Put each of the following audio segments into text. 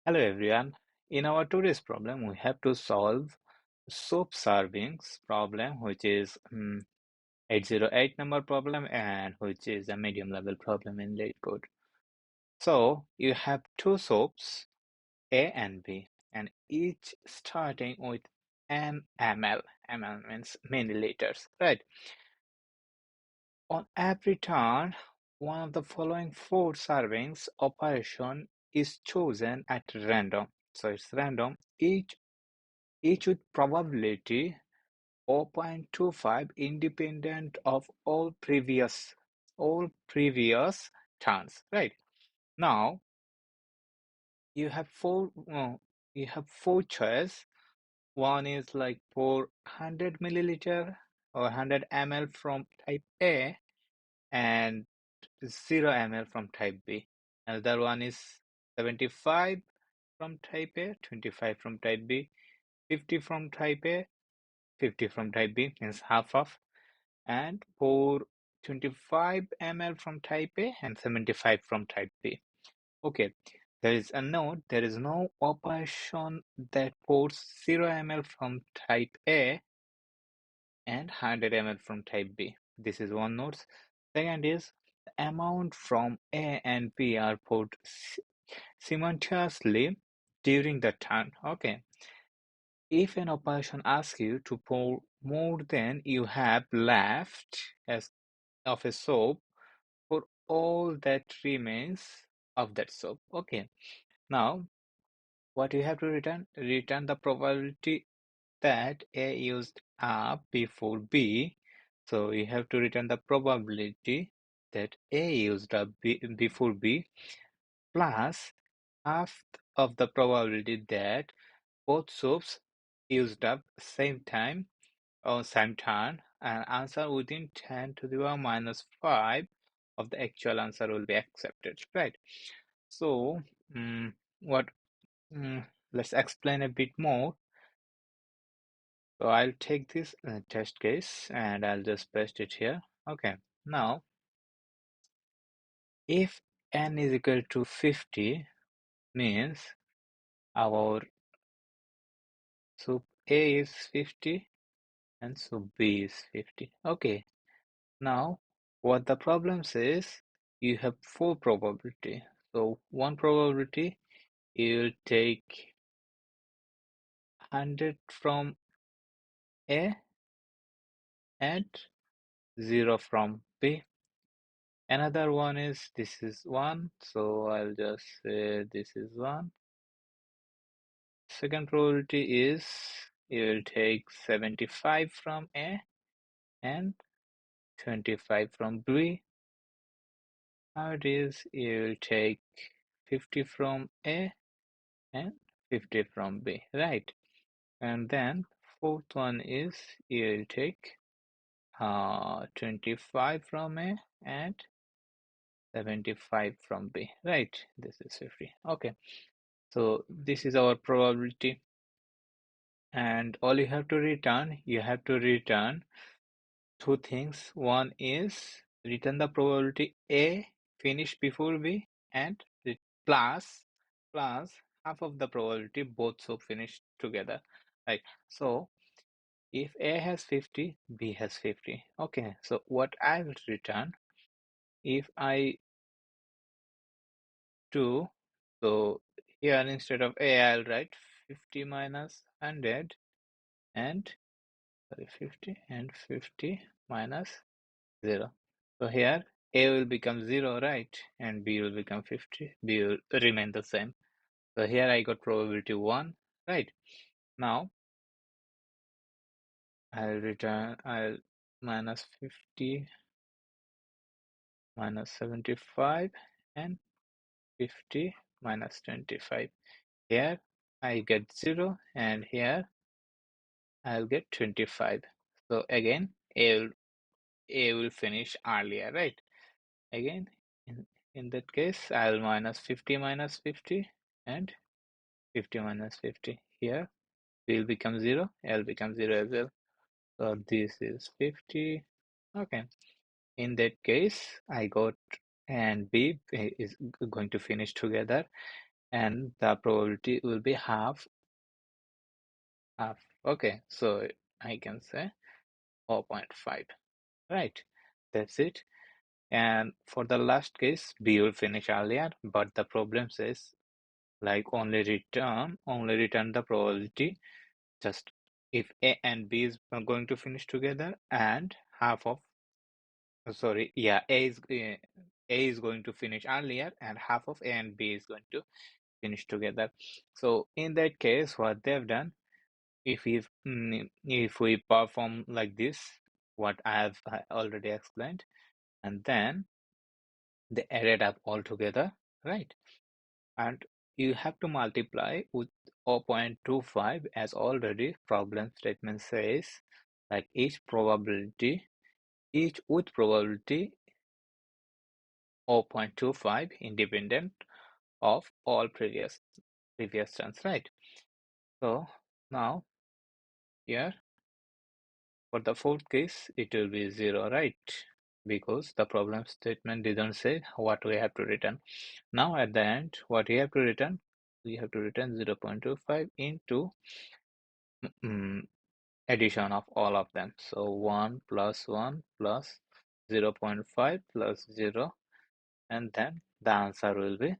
Hello everyone. In our today's problem, we have to solve soap servings problem, which is 808 number problem and which is a medium level problem in LeetCode. So you have two soaps, A and B, and each starting with m ml. Ml means milliliters, right? On every turn, one of the following four servings operation is chosen at random. So it's random. Each with probability 0.25 independent of all previous turns, right? Now you have four choices. One is like for 100 milliliter or 100 ml from type A and 0 ml from type B. Another one is 75 from type A, 25 from type B, 50 from type A, 50 from type B, means half of, and pour 25 ml from type A and 75 from type B. Okay, there is a note, there is no operation that pours 0 ml from type A and 100 ml from type B. This is one note. Second is the amount from A and B are poured simultaneously during the turn. Okay, if an operation asks you to pour more than you have left as of a soap for all that remains of that soap. Okay, now what you have to return the probability that A used up before B. So you have to return the probability that A used up before B plus half of the probability that both soaps used up same time or same turn, and answer within 10 to the power minus 5 of the actual answer will be accepted, right? So what let's explain a bit more. So I'll take this test case and I'll just paste it here. Okay, now if n is equal to 50 means our soup A is 50 and soup B is 50. Okay, now what the problem says, you have four probability. So one probability you'll take 100 from A and 0 from B. Another one is this is 1, so I'll just say this is 1. Second probability is you'll take 75 from A and 25 from B. Third is you'll take 50 from A and 50 from B, right? And then fourth one is you'll take 25 from A and 75 from B, right? This is 50. Okay, so this is our probability, and all you have to return two things. One is return the probability A finished before B and plus half of the probability both so finished together, right? So if A has 50, B has 50. Okay, so what I will return if I do, so here instead of A I'll write 50 minus 100 and 50 and 50 minus 0. So here A will become 0, right? And B will become 50. B will remain the same. So here I got probability 1, right? Now I'll minus 50 minus 75 and 50 minus 25. Here I get 0 and here I'll get 25. So again A will finish earlier, right? Again in that case I'll minus 50 minus 50 and 50 minus 50. Here B will become 0, L becomes 0 as well. So this is 50. Okay, in that case I got and B is going to finish together, and the probability will be half. Okay, so I can say 0.5, right? That's it. And for the last case, B will finish earlier, but the problem says like only return the probability just if A and B is going to finish together, and half of sorry, yeah, A is going to finish earlier and half of A and B is going to finish together. So in that case, what they've done, if we perform like this, what I have already explained, and then they added up all together, right? And you have to multiply with 0.25, as already problem statement says, like each with probability 0.25 independent of all previous terms, right? So now here for the fourth case it will be 0, right? Because the problem statement didn't say what we have to return. Now at the end, what we have to return? We have to return 0.25 into addition of all of them. So 1 plus 1 plus 0.5 plus 0, and then the answer will be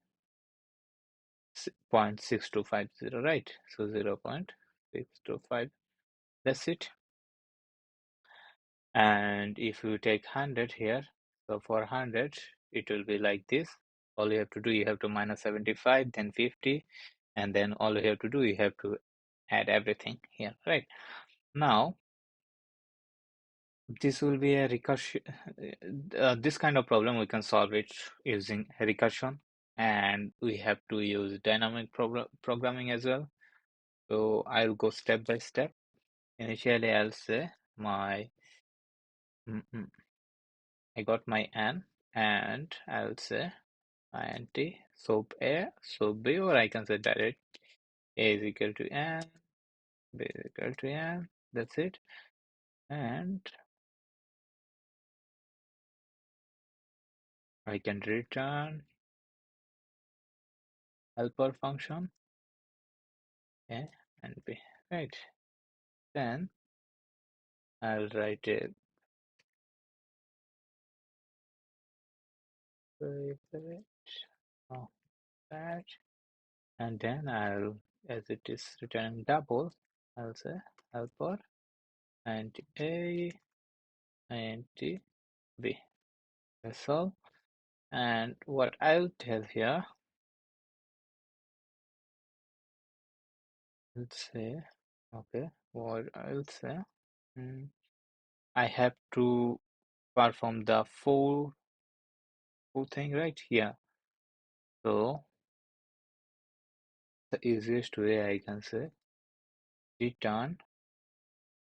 0.6250, right? So 0.625, that's it. And if you take 100 here, so for 100 it will be like this. All you have to do, you have to minus 75, then 50, and then all you have to do, you have to add everything here, right? Now this will be a recursion. This kind of problem we can solve it using recursion, and we have to use dynamic programming as well. So I'll go step by step. Initially, I'll say I got my n, and I'll say int sub a sub b, or I can say direct a is equal to n, b is equal to n. That's it. And I can return helper function a and b, right? Then I'll write it of that, and then I'll, as it is returning double, I'll say helper and a and b. That's all. And what I'll tell here, let's say, okay, what I'll say, I have to perform the full thing right here. So the easiest way I can say return,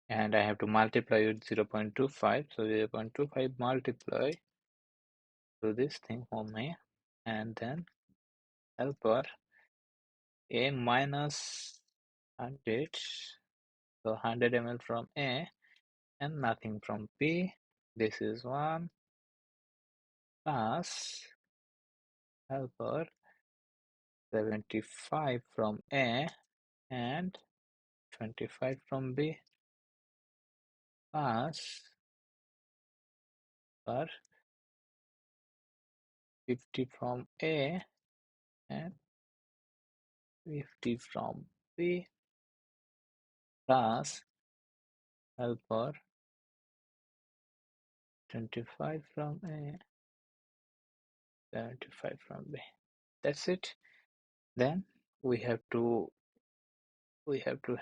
and I have to multiply with 0.25. So 0.25 multiply to this thing for me, and then helper a minus 100, so 100 ml from A and nothing from B. This is 1 plus helper 75 from A and 25 from B plus per 50 from A and 50 from B plus helper 25 from A, 75 from B. That's it. Then we have to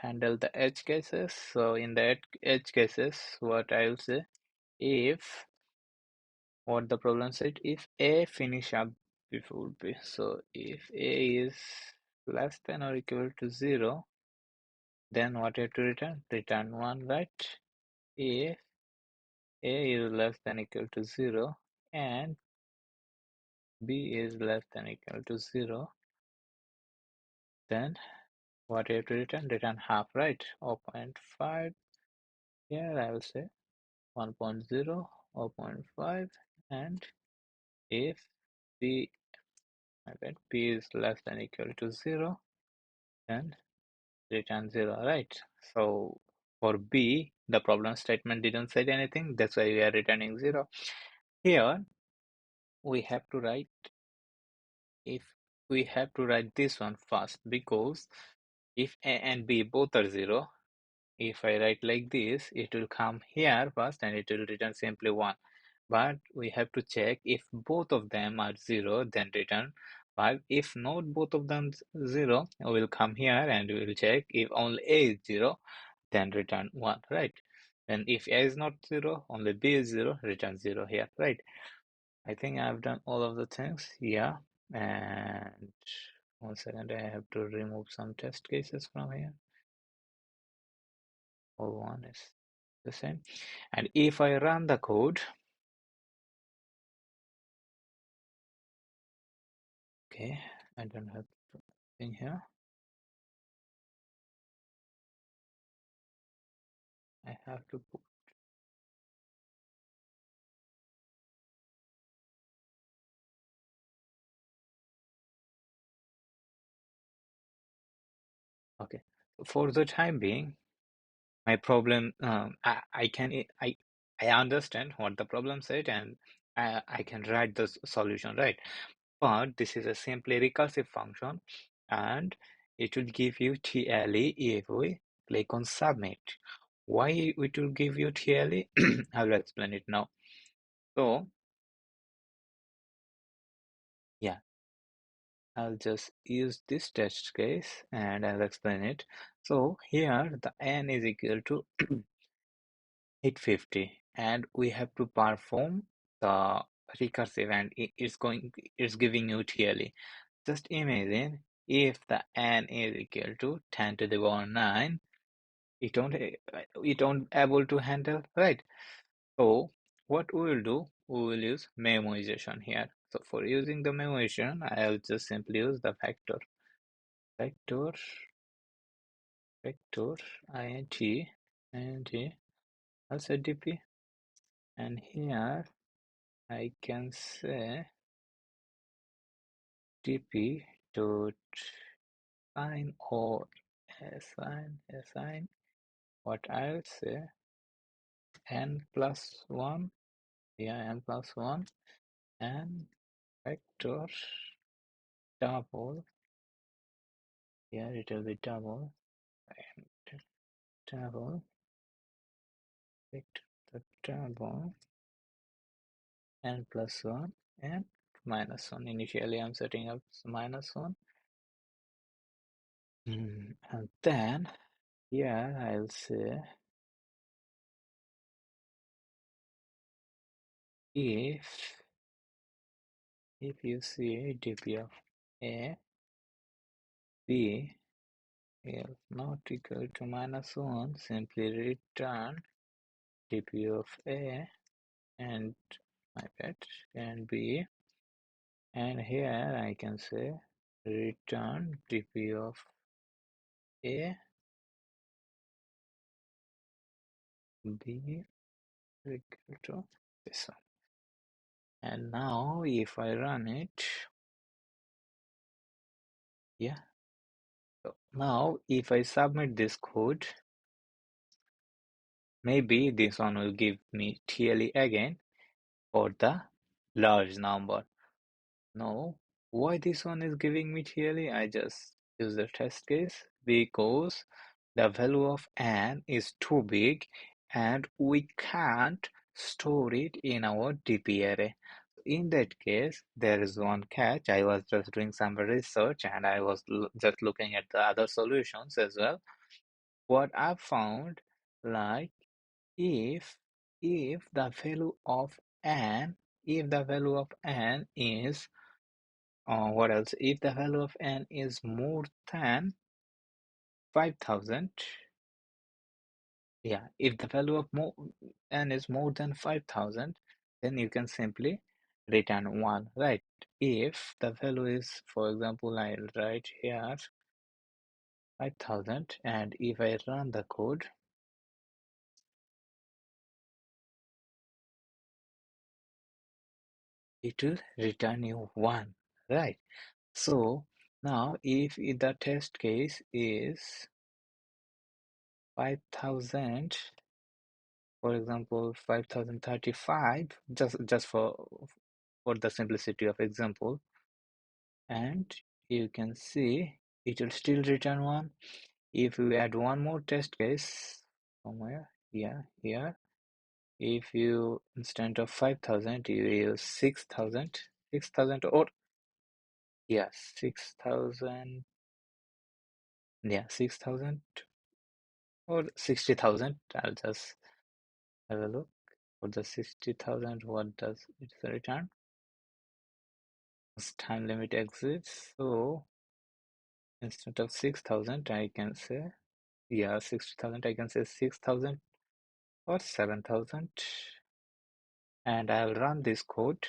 handle the edge cases. So in the edge cases, what I will say, if what the problem said, if A finish up before B. So if A is less than or equal to 0, then what you have to return? Return 1, right? If A is less than equal to 0 and B is less than equal to 0, then what you have to return? Return half, right? 0.5. Here I will say 1.0, 0.5, and if B When p is less than equal to 0, then return 0, right? So for b, the problem statement didn't say anything, that's why we are returning 0. Here we have to write, if we have to write this one first, because if a and b both are 0, if I write like this, it will come here first and it will return simply 1. But we have to check if both of them are 0, then return 5. If not both of them 0, we will come here and we will check if only a is 0, then return 1, right? And if a is not 0, only b is 0, return 0 here, right? I think I've done all of the things, yeah. And 1 second, I have to remove some test cases from here. All one is the same. And if I run the code, okay, I don't have thing here. I have to put, okay. For the time being, my problem, I understand what the problem said, and I can write the solution, right? But this is a simply recursive function, and it will give you TLE if we click on submit. Why it will give you TLE? I will explain it now. So yeah, I'll just use this test case and I'll explain it. So here the n is equal to 850, and we have to perform the recursive, and it's giving you TLE. Just imagine if the n is equal to 10 to the power 9, it don't able to handle, right? So what we will do, we will use memoization here. So for using the memoization, I'll just simply use the vector int also dp, and here I can say dp dot assign or assign what I'll say n plus 1, yeah, n plus 1, and vector double, here it will be double, and double vector the double n plus 1 and minus 1. Initially I'm setting up minus 1, and then here I'll say if you see dp of a b is not equal to minus 1, simply return dp of a and my bad and b, and here I can say return dp of a b equal to this one. And now if I run it, yeah, so now if I submit this code, maybe this one will give me TLE again for the large number. No, why this one is giving me TLE? I just use the test case because the value of n is too big and we can't store it in our DP array. In that case, there is one catch. I was just doing some research and I was just looking at the other solutions as well. What I found, like if the value of n, if the value of n is what else? If the value of n is more than 5,000, yeah, if the value of n is more than 5,000, then you can simply return 1, right? If the value is, for example, I'll write here 5,000, and if I run the code, it will return you 1, right? So now if the test case is 5000, for example 5035, just for the simplicity of example, and you can see it will still return 1. If you add one more test case somewhere, yeah, here, if you instead of 5000 you use 6000, 6000, or yeah, 6000, yeah, 6000 or 60,000. I'll just have a look for the 60,000. What does it return? As time limit exits. So instead of 6,000, I can say, yeah, 60,000, I can say 6,000 or 7,000. And I'll run this code.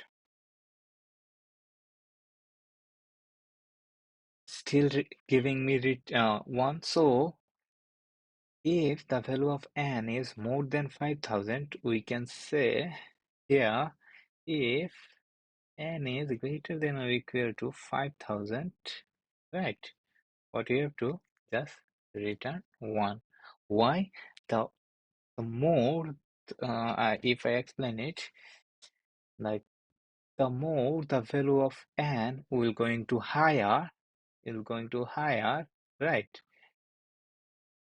Still giving me 1. So if the value of n is more than 5,000, we can say here, if n is greater than or equal to 5,000, right? What you have to just return 1. Why? The, the more, if I explain it, like the more the value of n will going to higher, right?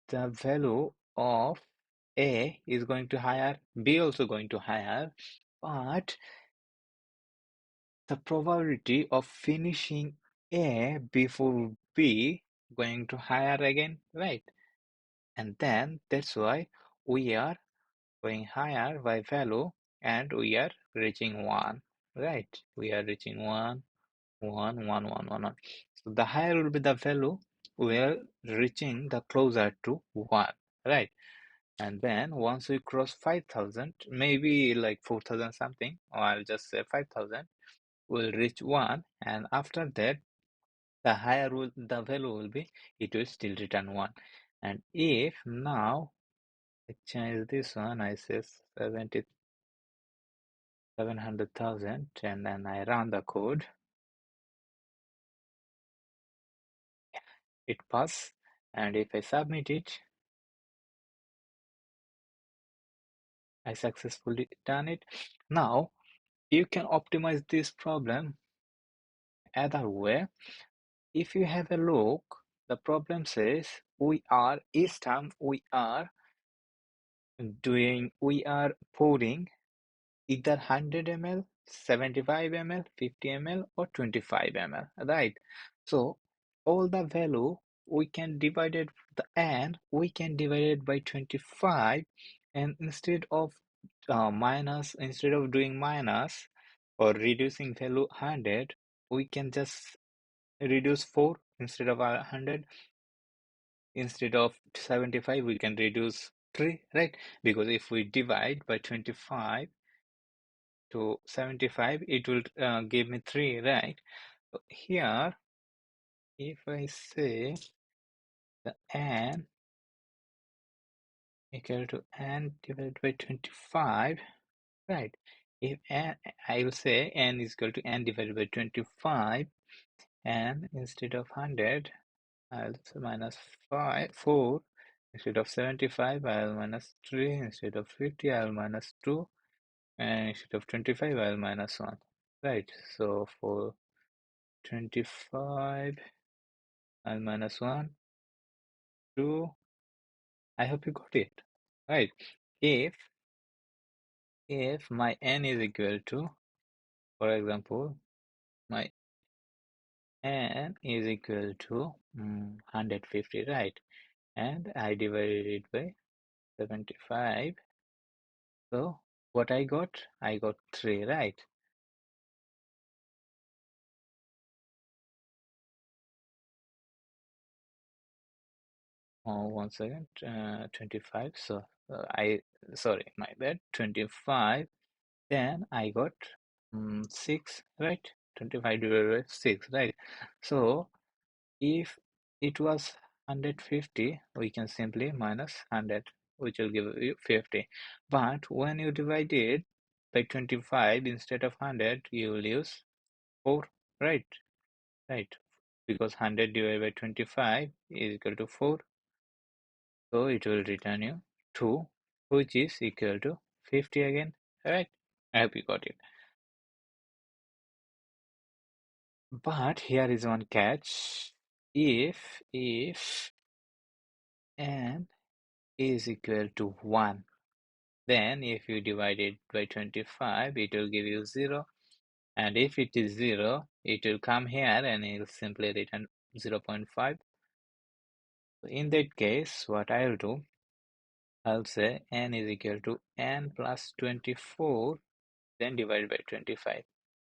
The value of A is going to higher, B also going to higher, but the probability of finishing A before B going to higher again, right? And then that's why we are going higher by value and we are reaching 1, right? We are reaching 1, 1, 1, 1, 1, 1. So the higher will be the value, we are reaching the closer to 1, right? And then once we cross 5,000, maybe like 4,000 something, or I'll just say 5,000, we'll reach 1. And after that, the higher the value will be, it will still return 1. And if now I change this one, I say 700,000, and then I run the code, it passes. And if I submit it, I successfully done it. Now you can optimize this problem other way. If you have a look, the problem says each time we are pouring either 100 ml, 75 ml, 50 ml, or 25 ml, right? So all the value we can divide it, the n we can divide it by 25, and instead of doing minus or reducing value 100, we can just reduce 4 instead of 100. Instead of 75, we can reduce 3, right? Because if we divide by 25 to 75, it will give me 3, right? So here, if I say the n equal to n divided by 25, right? If n, I will say n is equal to n divided by 25, and instead of 100, I'll say minus 4. Instead of 75, I'll minus 3. Instead of 50, I'll minus 2. And instead of 25, I'll minus 1. Right, so for 25, I'll minus 1, 2. I hope you got it. Right, if my n is equal to, for example, my n is equal to 150, right? And I divided it by 75. So what I got? I got 3, right? Oh, 1 second. 25. So sorry, my bad. 25. Then I got 6, right? 25 divided by 6, right? So if it was 150, we can simply minus 100, which will give you 50. But when you divide it by 25, instead of 100, you will use 4, right? Right. because 100 divided by 25 is equal to 4. So it will return you 2, which is equal to 50 again. Alright, I hope you got it. But here is one catch. If n is equal to 1, then if you divide it by 25, it will give you 0. And if it is 0, it will come here and it will simply return 0.5. So in that case, what I'll do, I'll say n is equal to n plus 24, then divided by 25.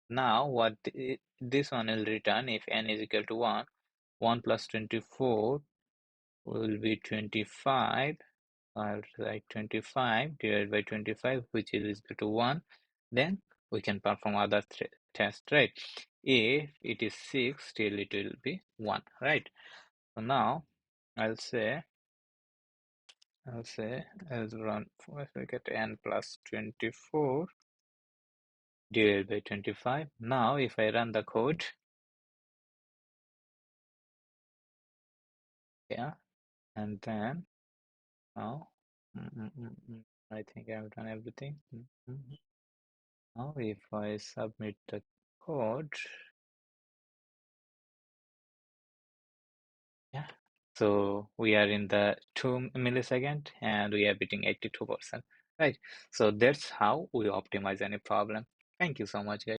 Now, what this one will return if n is equal to 1, 1 plus 24 will be 25. I'll write 25 divided by 25, which is equal to 1. Then we can perform other test, right? If it is 6, still it will be 1, right? So now I'll say I'll run if I get n plus 24 divided by 25. Now if I run the code, yeah, and then now I think I've done everything. Now if I submit the code, yeah, so we are in the 2 millisecond and we are beating 82%, right? So that's how we optimize any problem. Thank you so much, guys.